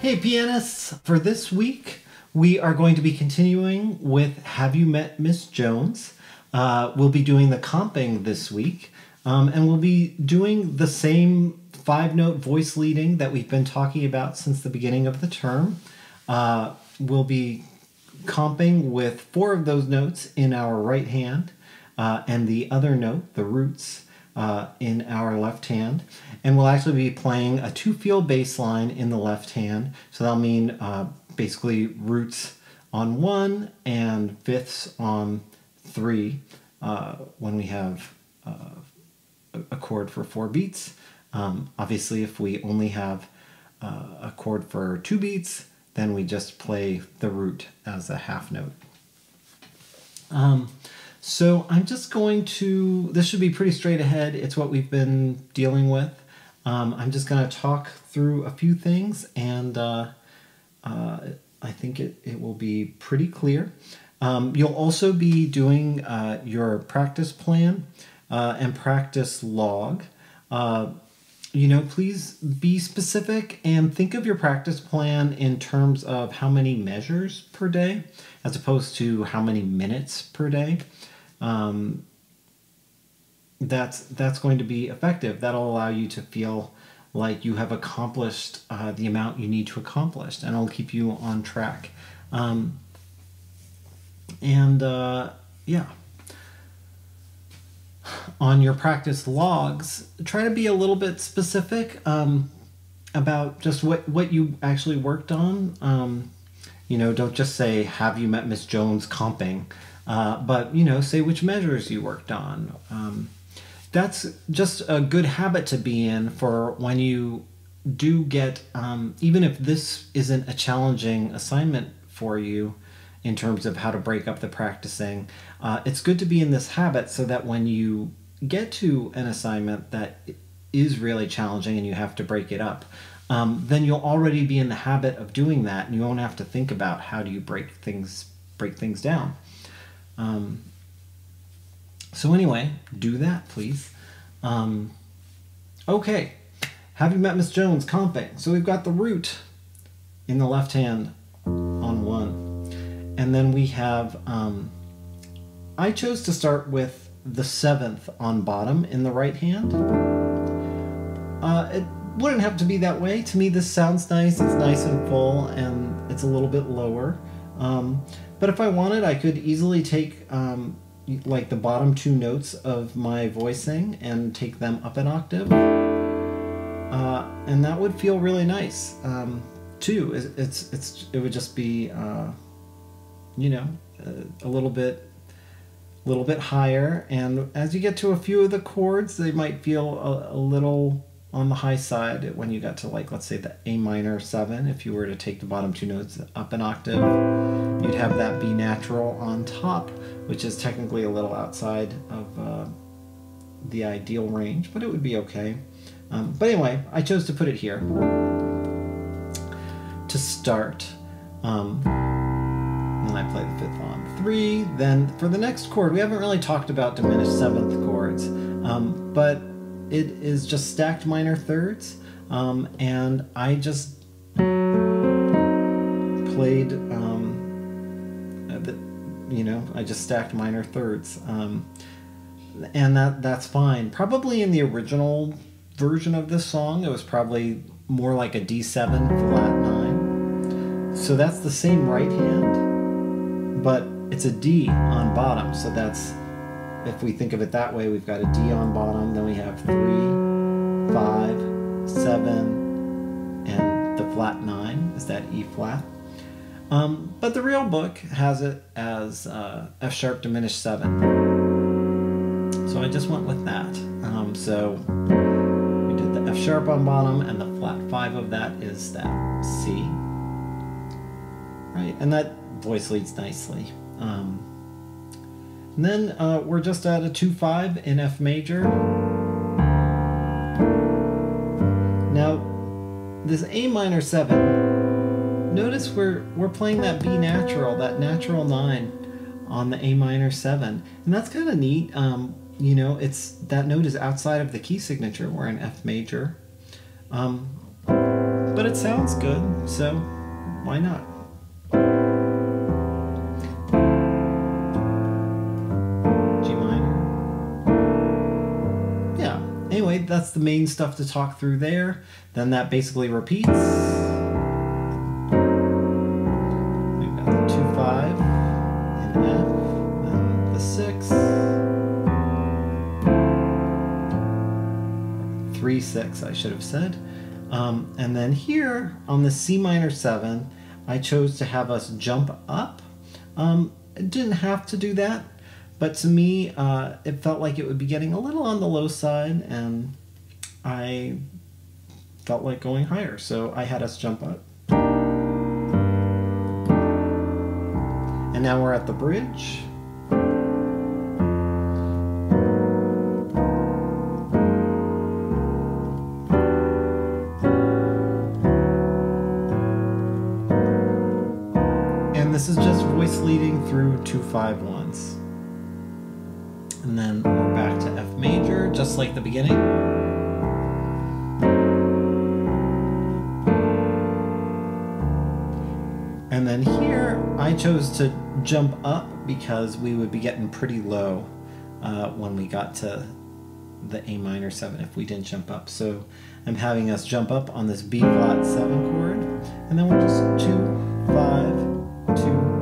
Hey pianists! For this week, we are going to be continuing with Have You Met Miss Jones? We'll be doing the comping this week, and we'll be doing the same 5-note voice leading that we've been talking about since the beginning of the term. We'll be comping with 4 of those notes in our right hand, and the other note, the roots, in our left hand. And we'll actually be playing a 2-feel bass line in the left hand. So that'll mean basically roots on 1 and fifths on 3 when we have a chord for 4 beats. Obviously, if we only have a chord for 2 beats, then we just play the root as a half note. So I'm just going to, this should be pretty straight ahead. It's what we've been dealing with. I'm just going to talk through a few things, and I think it will be pretty clear. You'll also be doing your practice plan and practice log. Please be specific and think of your practice plan in terms of how many measures per day as opposed to how many minutes per day. That's going to be effective. That'll allow you to feel like you have accomplished the amount you need to accomplish, and it'll keep you on track. Yeah. On your practice logs, try to be a little bit specific about just what you actually worked on. Don't just say, have you met Miss Jones comping? But say which measures you worked on. That's just a good habit to be in for when you do get, even if this isn't a challenging assignment for you in terms of how to break up the practicing, it's good to be in this habit so that when you get to an assignment that is really challenging and you have to break it up, then you'll already be in the habit of doing that, and you won't have to think about how do you break things down. So anyway, do that, please. Okay, have you met Miss Jones comping? So we've got the root in the left hand on 1. And then we have, I chose to start with the 7th on bottom in the right hand. It wouldn't have to be that way. To me, this sounds nice. It's nice and full, and it's a little bit lower. But if I wanted, I could easily take like the bottom 2 notes of my voicing and take them up an octave. And that would feel really nice too. It would just be a little bit higher, and as you get to a few of the chords, they might feel a little on the high side when you got to, like, let's say the A minor 7. If you were to take the bottom 2 notes up an octave, you'd have that B natural on top, which is technically a little outside of the ideal range, but it would be okay. But anyway, I chose to put it here to start. And I play the 5th on 3. Then for the next chord, we haven't really talked about diminished 7th chords, but it is just stacked minor thirds, and I just played, I just stacked minor thirds, and that's fine. Probably in the original version of this song, it was probably more like a D7 flat 9. So that's the same right hand, but it's a D on bottom, so that's, if we think of it that way, we've got a D on bottom, then we have 3, 5, 7, and the flat 9 is that E flat. But the real book has it as F sharp diminished 7. So I just went with that. So we did the F sharp on bottom, and the flat 5 of that is that C. Right, and that voice leads nicely. And then we're just at a 2-5 in F major. Now, this A minor 7, notice we're playing that B natural, that natural 9 on the A minor 7. And that's kind of neat. That note is outside of the key signature. We're in F major. but it sounds good, so why not? G minor. Yeah, anyway, that's the main stuff to talk through there. Then that basically repeats. We've got the 2-5 in F, then the 6, 3-6 I should have said. And then here on the C minor 7, I chose to have us jump up. It didn't have to do that, but to me, it felt like it would be getting a little on the low side, and I felt like going higher, so I had us jump up. And now we're at the bridge. This is just voice leading through 2-5-1s. And then we're back to F major, just like the beginning. And then here, I chose to jump up because we would be getting pretty low when we got to the A minor 7 if we didn't jump up. So I'm having us jump up on this B flat 7 chord, and then we're just 2-5, 2-5-1.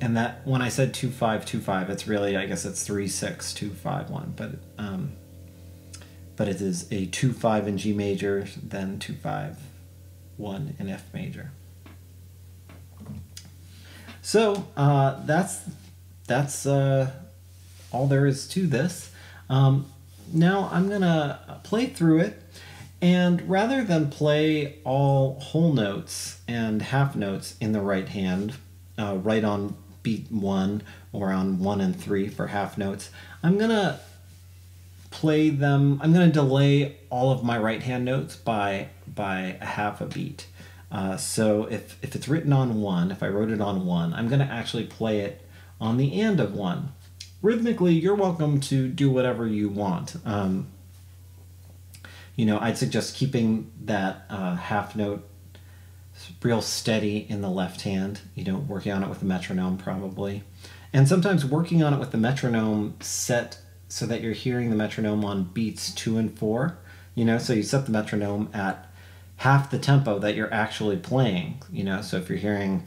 And that when I said 2-5-2-5, it's really, I guess it's 3-6-2-5-1, but it is a 2-5 in G major, then 2-5-1 in F major. So that's all there is to this. Now I'm gonna play through it, and rather than play all whole notes and half notes in the right hand, right on beat 1 or on 1 and 3 for half notes, I'm gonna play them. I'm gonna delay all of my right hand notes by a half a beat. So if it's written on 1, if I wrote it on 1, I'm gonna actually play it on the and of 1. Rhythmically, you're welcome to do whatever you want. You know, I'd suggest keeping that half note real steady in the left hand, you know, working on it with the metronome probably. And sometimes working on it with the metronome set so that you're hearing the metronome on beats 2 and 4, you know, so you set the metronome at half the tempo that you're actually playing, you know, so if you're hearing,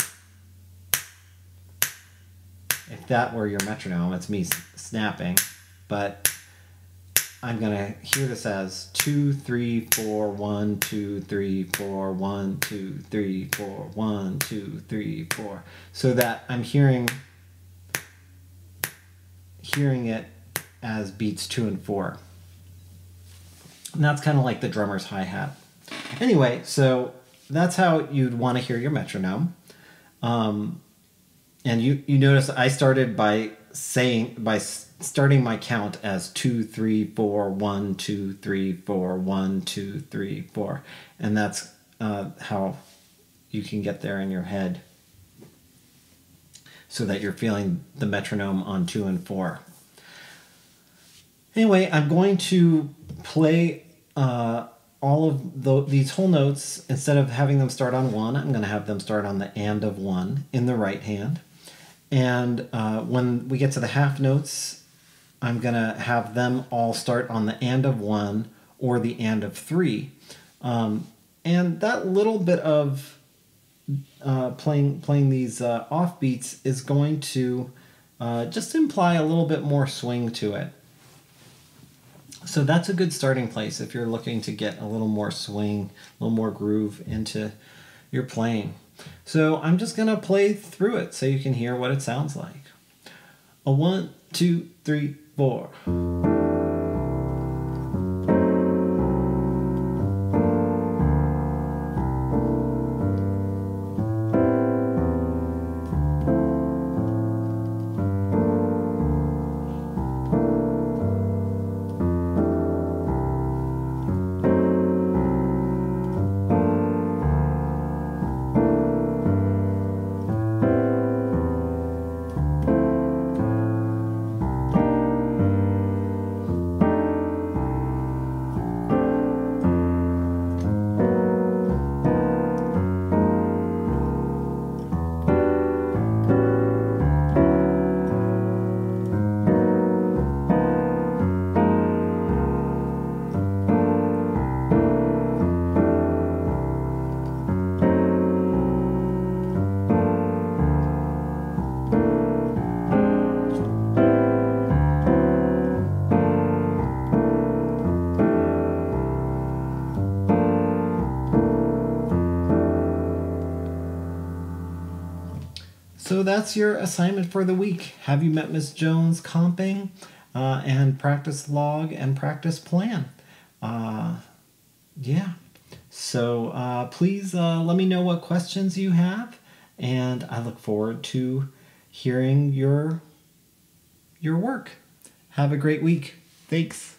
if that were your metronome, it's me snapping, but I'm gonna hear this as 2, 3, 4, 1, 2, 3, 4, 1, 2, 3, 4, 1, 2, 3, 4, so that I'm hearing it as beats 2 and 4. And that's kind of like the drummer's hi-hat. Anyway, so that's how you'd want to hear your metronome. And you notice I started by starting my count as 2, 3, 4, 1, 2, 3, 4, 1, 2, 3, 4. And that's how you can get there in your head so that you're feeling the metronome on 2 and 4. Anyway, I'm going to play all of these whole notes. Instead of having them start on 1, I'm going to have them start on the and of 1 in the right hand. And when we get to the half notes, I'm going to have them all start on the and of 1 or the and of 3. And that little bit of playing these offbeats is going to just imply a little bit more swing to it. So that's a good starting place if you're looking to get a little more swing, a little more groove into your playing. So I'm just going to play through it so you can hear what it sounds like. A 1, 2, 3, 4. So that's your assignment for the week. Have you met Miss Jones comping and practice log and practice plan. Yeah. So please let me know what questions you have, and I look forward to hearing your work. Have a great week. Thanks.